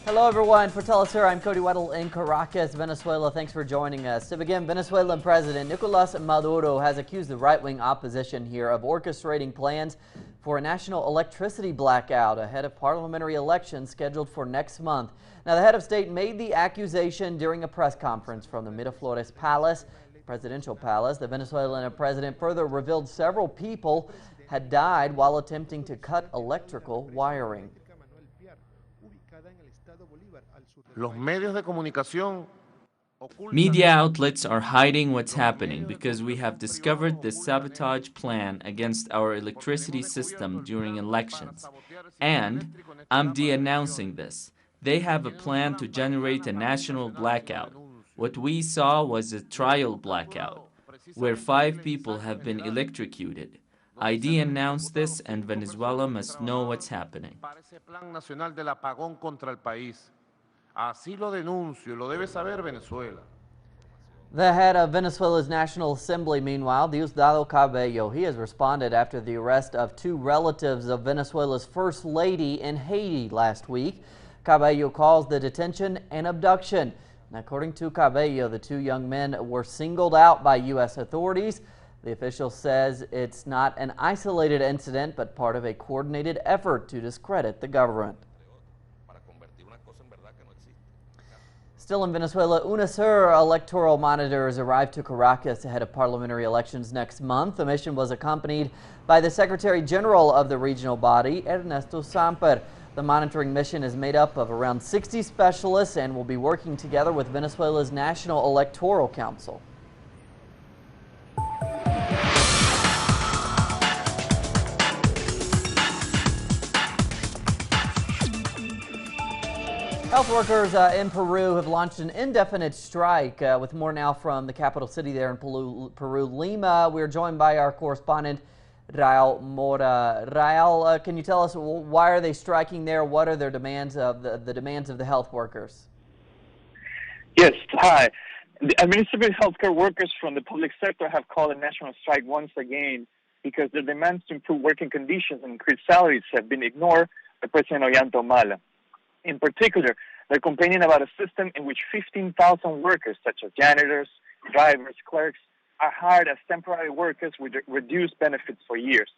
Hello everyone, for Telesur, I'm Cody Weddle in Caracas, Venezuela. Thanks for joining us. To begin, Venezuelan President Nicolas Maduro has accused the right-wing opposition here of orchestrating plans for a national electricity blackout ahead of parliamentary elections scheduled for next month. Now, the head of state made the accusation during a press conference from the Miraflores Palace, presidential palace. The Venezuelan president further revealed several people had died while attempting to cut electrical wiring. Media outlets are hiding what's happening because we have discovered this sabotage plan against our electricity system during elections. And I'm de-announcing this. They have a plan to generate a national blackout. What we saw was a trial blackout, where 5 people have been electrocuted. I de-announce this, and Venezuela must know what's happening. Así lo denuncio, lo debe saber Venezuela. The head of Venezuela's National Assembly, meanwhile, Diosdado Cabello, he has responded after the arrest of 2 relatives of Venezuela's First Lady in Haiti last week. Cabello calls the detention an abduction. And according to Cabello, the 2 young men were singled out by U.S. authorities. The official says it's not an isolated incident, but part of a coordinated effort to discredit the government. Still in Venezuela, UNASUR electoral monitors arrived to Caracas ahead of parliamentary elections next month. The mission was accompanied by the Secretary General of the regional body, Ernesto Samper. The monitoring mission is made up of around 60 specialists and will be working together with Venezuela's National Electoral Council. Health workers in Peru have launched an indefinite strike with more now from the capital city there in Peru, Lima. We're joined by our correspondent, Raul Mora. Raul, can you tell us why are they striking there? What are their demands of the demands of the health workers? Yes, hi. The administrative healthcare workers from the public sector have called a national strike once again because their demands to improve working conditions and increase salaries have been ignored by President Ollanta. In particular, they're complaining about a system in which 15,000 workers, such as janitors, drivers, clerks, are hired as temporary workers with reduced benefits for years.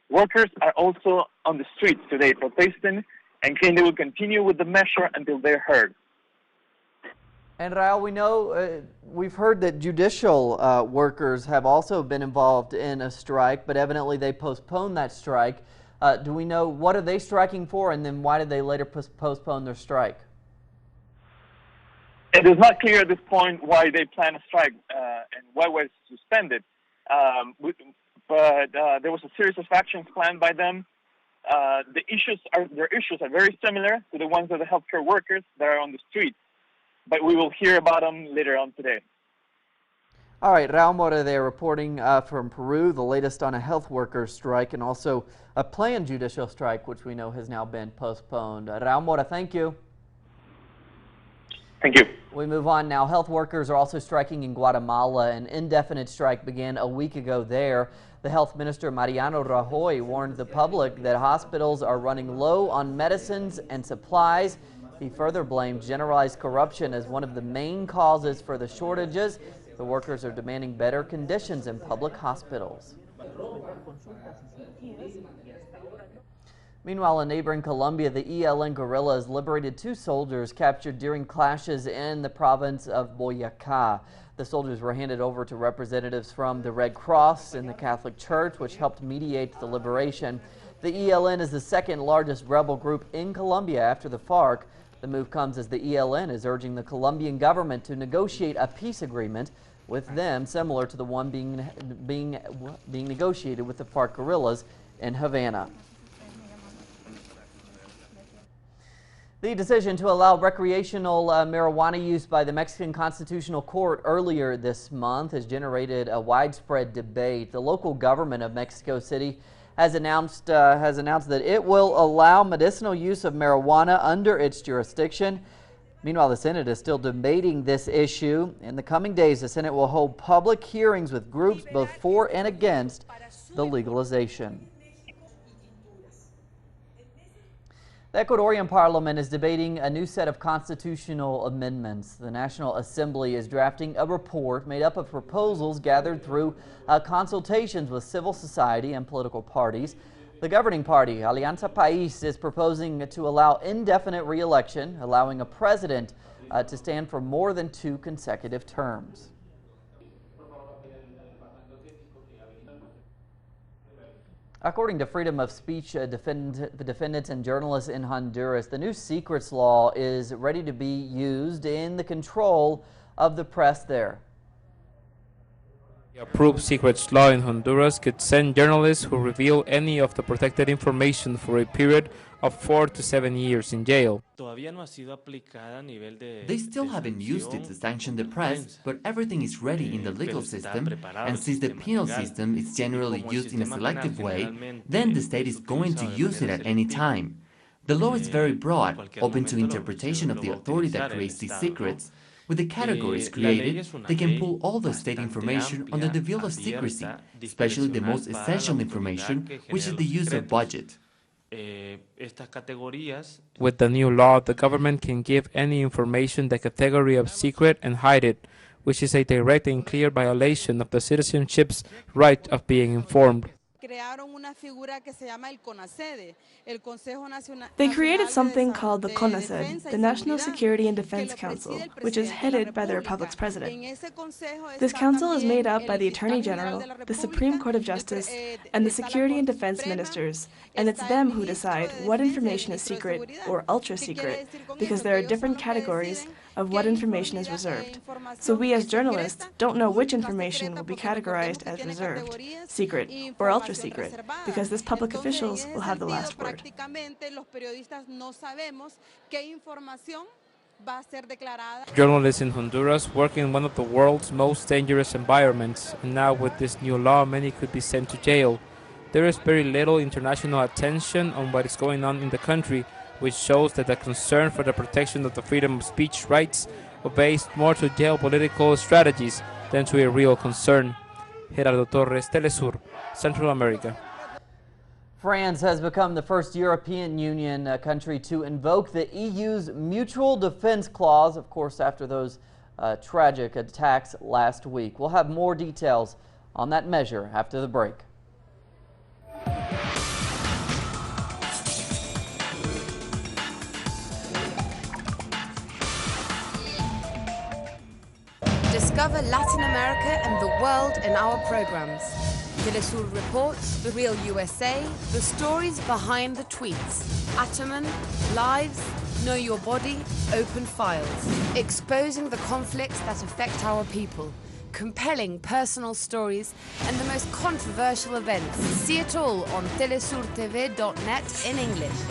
Workers are also on the streets today protesting and claim they will continue with the measure until they're heard. And Raul, we know, we've heard that judicial workers have also been involved in a strike, but evidently they postponed that strike. Do we know what are they striking for, and then why did they later postpone their strike? It is not clear at this point why they plan a strike and why it was suspended. But there was a series of actions planned by them. Their issues are very similar to the ones of the healthcare workers that are on the street. But we will hear about them later on today. All right, Raul Mora there reporting from Peru, the latest on a health workers strike and also a planned judicial strike, which we know has now been postponed. Raul Mora, thank you. Thank you. We move on now. Health workers are also striking in Guatemala. An indefinite strike began a week ago there. The health minister, Mariano Rajoy, warned the public that hospitals are running low on medicines and supplies. He further blamed generalized corruption as one of the main causes for the shortages. The workers are demanding better conditions in public hospitals. Meanwhile, in neighboring Colombia, the ELN guerrillas liberated 2 soldiers captured during clashes in the province of Boyacá. The soldiers were handed over to representatives from the Red Cross and the Catholic Church, which helped mediate the liberation. The ELN is the 2nd largest rebel group in Colombia after the FARC. The move comes as the ELN is urging the Colombian government to negotiate a peace agreement with them, similar to the one being negotiated with the FARC guerrillas in Havana. The decision to allow recreational marijuana use by the Mexican Constitutional Court earlier this month has generated a widespread debate. The local government of Mexico City has announced that it will allow medicinal use of marijuana under its jurisdiction. Meanwhile, the Senate is still debating this issue. In the coming days, the Senate will hold public hearings with groups both for and against the legalization. The Ecuadorian Parliament is debating a new set of constitutional amendments. The National Assembly is drafting a report made up of proposals gathered through consultations with civil society and political parties. The governing party, Alianza País, is proposing to allow indefinite re-election, allowing a president to stand for more than 2 consecutive terms. According to freedom of speech defendants and journalists in Honduras, the new secrets law is ready to be used in the control of the press there. The approved secrets law in Honduras could send journalists who reveal any of the protected information for a period of 4 to 7 years in jail. They still haven't used it to sanction the press, but everything is ready in the legal system, and since the penal system is generally used in a selective way, then the state is going to use it at any time. The law is very broad, open to interpretation of the authority that creates these secrets. With the categories created, they can pull all the state information under the veil of secrecy, especially the most essential information, which is the user budget. With the new law, the government can give any information the category of secret and hide it, which is a direct and clear violation of the citizenship's right of being informed. They created something called the CONACED, the National Security and Defense Council, which is headed by the Republic's president. This council is made up by the Attorney General, the Supreme Court of Justice, and the Security and Defense Ministers, and it's them who decide what information is secret or ultra-secret, because there are different categories of what information is reserved. So we as journalists don't know which information will be categorized as reserved, secret, or ultra-secret, because this public officials will have the last word. Journalists in Honduras work in one of the world's most dangerous environments, and now with this new law, many could be sent to jail. There is very little international attention on what is going on in the country, which shows that the concern for the protection of the freedom of speech rights obeys more to geopolitical strategies than to a real concern. Gerardo Torres, Telesur, Central America. France has become the first European Union country to invoke the EU's Mutual Defense Clause, of course, after those tragic attacks last week. We'll have more details on that measure after the break. Discover Latin America and the world in our programs. Telesur Reports, The Real USA, the stories behind the tweets. Ataman, Lives, Know Your Body, Open Files. Exposing the conflicts that affect our people. Compelling personal stories and the most controversial events. See it all on telesurtv.net in English.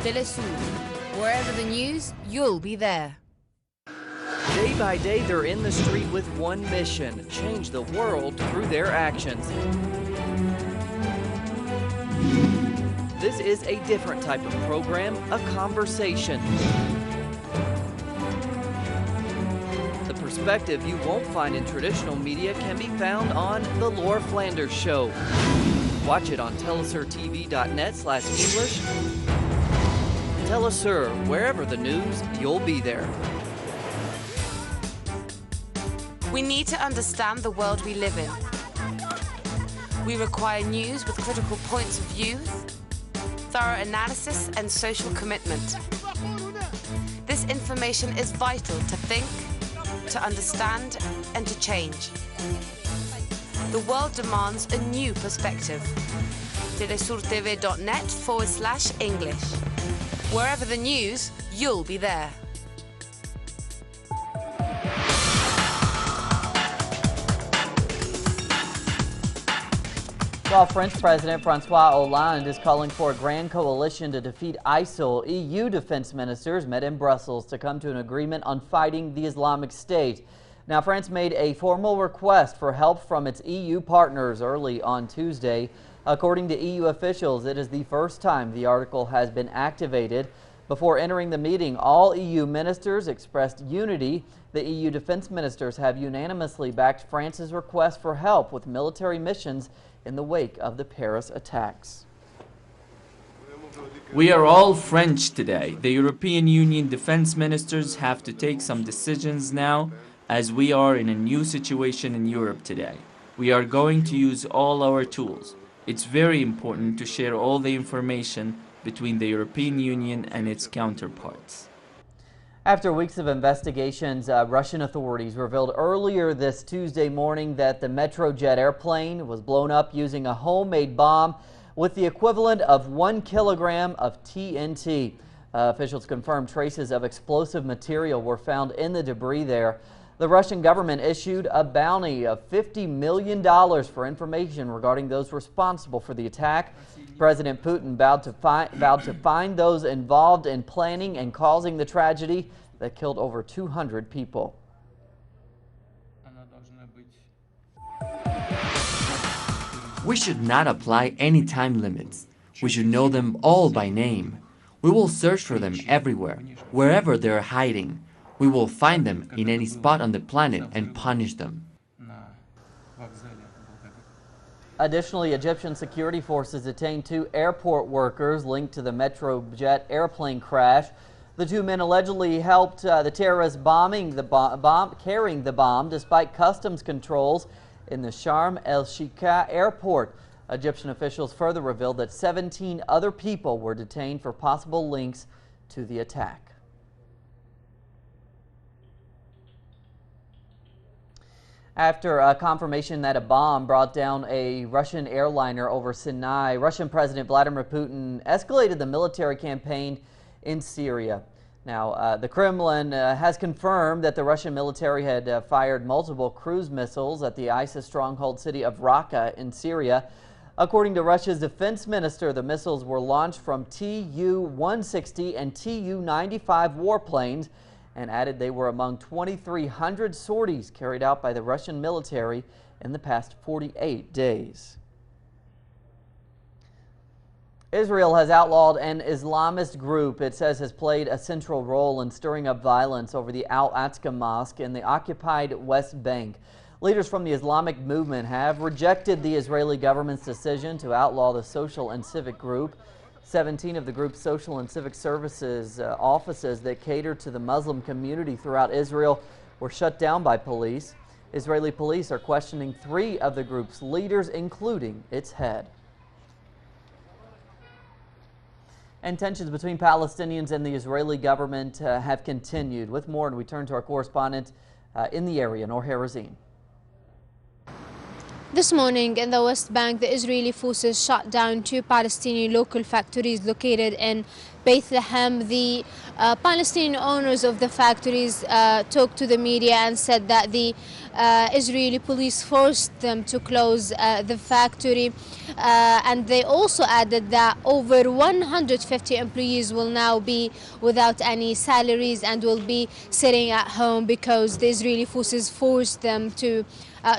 Telesur. Wherever the news, you'll be there. Day by day, they're in the street with one mission: change the world through their actions. This is a different type of program, a conversation. The perspective you won't find in traditional media can be found on The Laura Flanders Show. Watch it on telesurtv.net/English. Telesur, wherever the news, you'll be there. We need to understand the world we live in. We require news with critical points of view, thorough analysis, and social commitment. This information is vital to think, to understand, and to change. The world demands a new perspective. telesurtv.net/English. Wherever the news, you'll be there. While French President François Hollande is calling for a grand coalition to defeat ISIL, EU defense ministers met in Brussels to come to an agreement on fighting the Islamic State. Now, France made a formal request for help from its EU partners early on Tuesday. According to EU officials, it is the first time the article has been activated. Before entering the meeting, all EU ministers expressed unity. The EU defense ministers have unanimously backed France's request for help with military missions in the wake of the Paris attacks. We are all French today. The European Union defense ministers have to take some decisions now, as we are in a new situation in Europe today. We are going to use all our tools. It's very important to share all the information between the European Union and its counterparts. After weeks of investigations, Russian authorities revealed earlier this Tuesday morning that the Metrojet airplane was blown up using a homemade bomb with the equivalent of 1 kilogram of TNT. Officials confirmed traces of explosive material were found in the debris there. The Russian government issued a bounty of $50 million for information regarding those responsible for the attack. President Putin vowed to find those involved in planning and causing the tragedy that killed over 200 people. We should not apply any time limits. We should know them all by name. We will search for them everywhere, wherever they are hiding. We will find them in any spot on the planet and punish them. Additionally, Egyptian security forces detained 2 airport workers linked to the Metrojet airplane crash. The 2 men allegedly helped the terrorists carrying the bomb despite customs controls in the Sharm el-Sheikh airport. Egyptian officials further revealed that 17 other people were detained for possible links to the attack. After confirmation that a bomb brought down a Russian airliner over Sinai, Russian President Vladimir Putin escalated the military campaign in Syria. Now, the Kremlin has confirmed that the Russian military had fired multiple cruise missiles at the ISIS stronghold city of Raqqa in Syria. According to Russia's defense minister, the missiles were launched from Tu-160 and Tu-95 warplanes, and added they were among 2,300 sorties carried out by the Russian military in the past 48 days. Israel has outlawed an Islamist group it says has played a central role in stirring up violence over the Al-Aqsa Mosque in the occupied West Bank. Leaders from the Islamic movement have rejected the Israeli government's decision to outlaw the social and civic group. 17 of the group's social and civic services offices that cater to the Muslim community throughout Israel were shut down by police. Israeli police are questioning 3 of the group's leaders, including its head. And tensions between Palestinians and the Israeli government have continued. With more, and we turn to our correspondent in the area, Noor Harazin. This morning in the West Bank, the Israeli forces shot down 2 Palestinian local factories located in Bethlehem. The Palestinian owners of the factories talked to the media and said that the Israeli police forced them to close the factory. And they also added that over 150 employees will now be without any salaries and will be sitting at home because the Israeli forces forced them to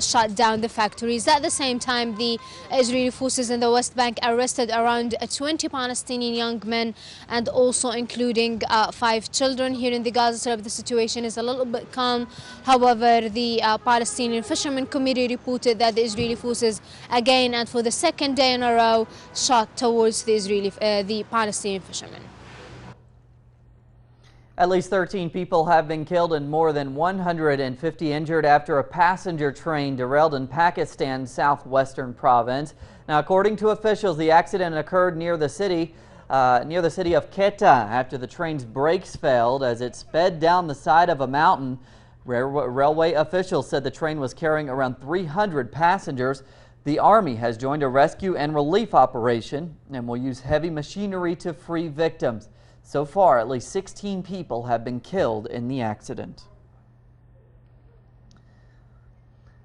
shut down the factories. At the same time, the Israeli forces in the West Bank arrested around 20 Palestinian young men and also including 5 children. Here in the Gaza Strip, the situation is a little bit calm. However, the Palestinian Fishermen Committee reported that the Israeli forces again and for the 2nd day in a row shot towards the Palestinian fishermen. At least 13 people have been killed and more than 150 injured after a passenger train derailed in Pakistan's southwestern province. Now, according to officials, the accident occurred near the city of Quetta after the train's brakes failed as it sped down the side of a mountain. Railway officials said the train was carrying around 300 passengers. The Army has joined a rescue and relief operation and will use heavy machinery to free victims. So far, at least 16 people have been killed in the accident.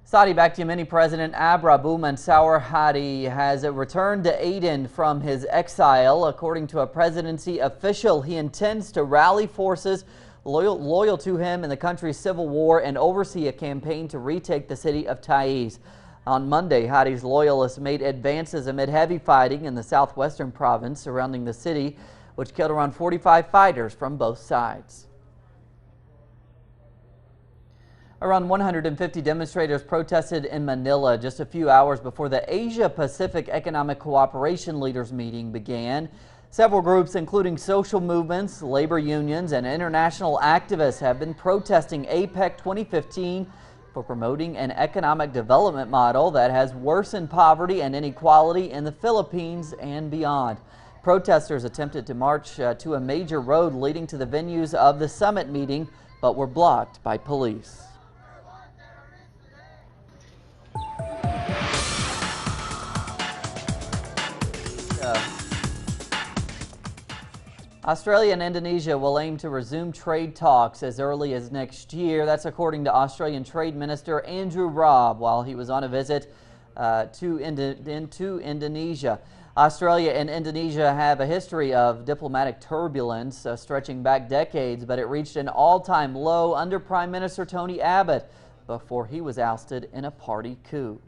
Saudi backed Yemeni President Abu Mansour Hadi has returned to Aden from his exile. According to a presidency official, he intends to rally forces loyal to him in the country's civil war and oversee a campaign to retake the city of Taiz. On Monday, Hadi's loyalists made advances amid heavy fighting in the southwestern province surrounding the city, which killed around 45 fighters from both sides. Around 150 demonstrators protested in Manila just a few hours before the Asia-Pacific Economic Cooperation Leaders meeting began. Several groups, including social movements, labor unions, and international activists, have been protesting APEC 2015 for promoting an economic development model that has worsened poverty and inequality in the Philippines and beyond. Protesters attempted to march to a major road leading to the venues of the summit meeting, but were blocked by police. Australia and Indonesia will aim to resume trade talks as early as next year. That's according to Australian Trade Minister Andrew Robb while he was on a visit to Indonesia. Australia and Indonesia have a history of diplomatic turbulence stretching back decades, but it reached an all-time low under Prime Minister Tony Abbott before he was ousted in a party coup.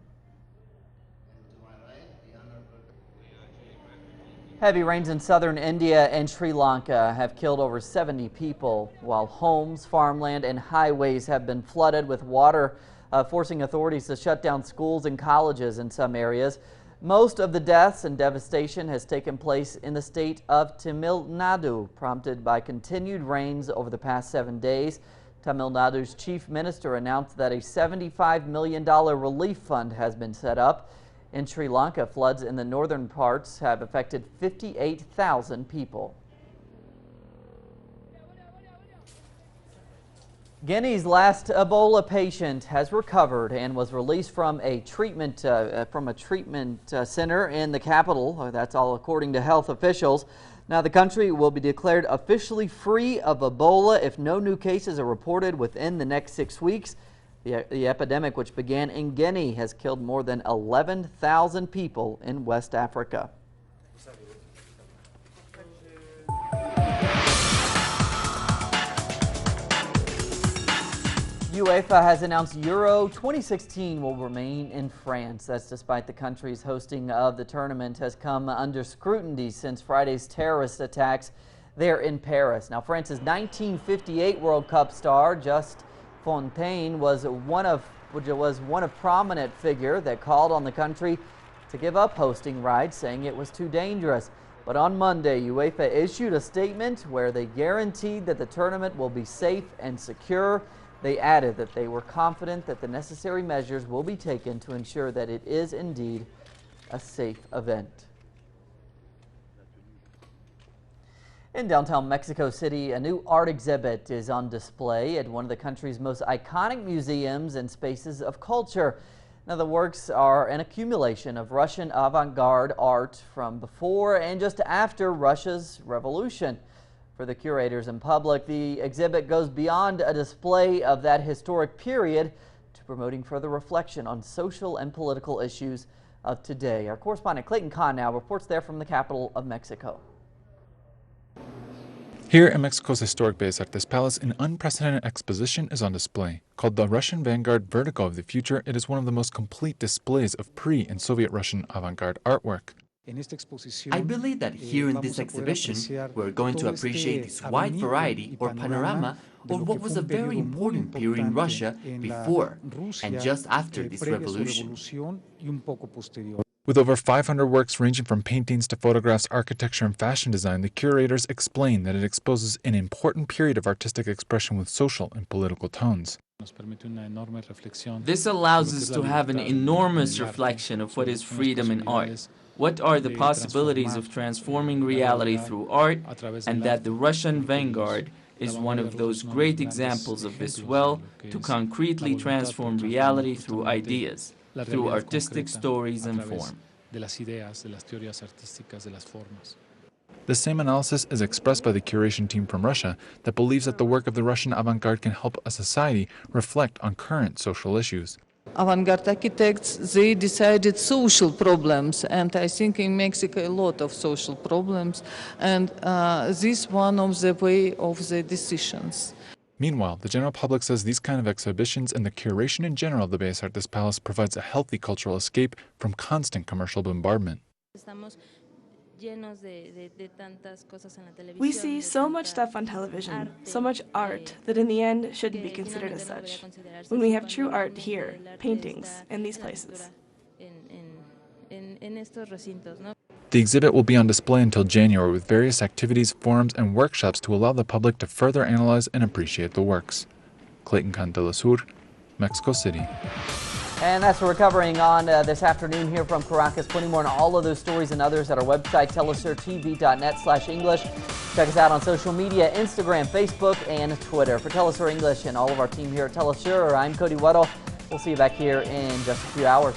Heavy rains in southern India and Sri Lanka have killed over 70 people, while homes, farmland, and highways have been flooded with water, forcing authorities to shut down schools and colleges in some areas. Most of the deaths and devastation has taken place in the state of Tamil Nadu, prompted by continued rains over the past 7 days. Tamil Nadu's chief minister announced that a $75 million relief fund has been set up. In Sri Lanka, floods in the northern parts have affected 58,000 people. Guinea's last Ebola patient has recovered and was released from a treatment center in the capital. That's all according to health officials. Now, the country will be declared officially free of Ebola if no new cases are reported within the next 6 weeks. The epidemic, which began in Guinea, has killed more than 11,000 people in West Africa. UEFA has announced Euro 2016 will remain in France. That's despite the country's hosting of the tournament has come under scrutiny since Friday's terrorist attacks there in Paris. Now, France's 1958 World Cup star, Just Fontaine, was one of prominent figure that called on the country to give up hosting rights, saying it was too dangerous. But on Monday, UEFA issued a statement where they guaranteed that the tournament will be safe and secure. They added that they were confident that the necessary measures will be taken to ensure that it is indeed a safe event. In downtown Mexico City, a new art exhibit is on display at one of the country's most iconic museums and spaces of culture. Now, the works are an accumulation of Russian avant-garde art from before and just after Russia's revolution. For the curators and public, the exhibit goes beyond a display of that historic period to promoting further reflection on social and political issues of today. Our correspondent Clayton Kahn now reports there from the capital of Mexico. Here in Mexico's historic Bellas Artes Palace, an unprecedented exposition is on display. Called the Russian Vanguard Vertigo of the Future, it is one of the most complete displays of pre- and Soviet Russian avant-garde artwork. I believe that here in this exhibition, we're going to appreciate this wide variety or panorama of what was a very important period in Russia before and just after this revolution. With over 500 works ranging from paintings to photographs, architecture, and fashion design, the curators explain that it exposes an important period of artistic expression with social and political tones. This allows us to have an enormous reflection of what is freedom in art. What are the possibilities of transforming reality through art, and that the Russian vanguard is one of those great examples of this to concretely transform reality through ideas, through artistic stories and form. The same analysis is expressed by the curation team from Russia that believes that the work of the Russian avant-garde can help a society reflect on current social issues. Avant-garde architects, they decided social problems, and I think in Mexico a lot of social problems, and this one of the way of the decisions. Meanwhile, the general public says these kind of exhibitions and the curation in general of the Bellas Artes Palace provides a healthy cultural escape from constant commercial bombardment. We see so much stuff on television, so much art, that in the end shouldn't be considered as such. When we have true art here, paintings, in these places. The exhibit will be on display until January with various activities, forums, and workshops to allow the public to further analyze and appreciate the works. Clayton Candelasur, Mexico City. And that's what we're covering on this afternoon here from Caracas. Plenty more on all of those stories and others at our website, telesurtv.net/English. Check us out on social media, Instagram, Facebook, and Twitter. For Telesur English and all of our team here at Telesur, I'm Cody Weddle. We'll see you back here in just a few hours.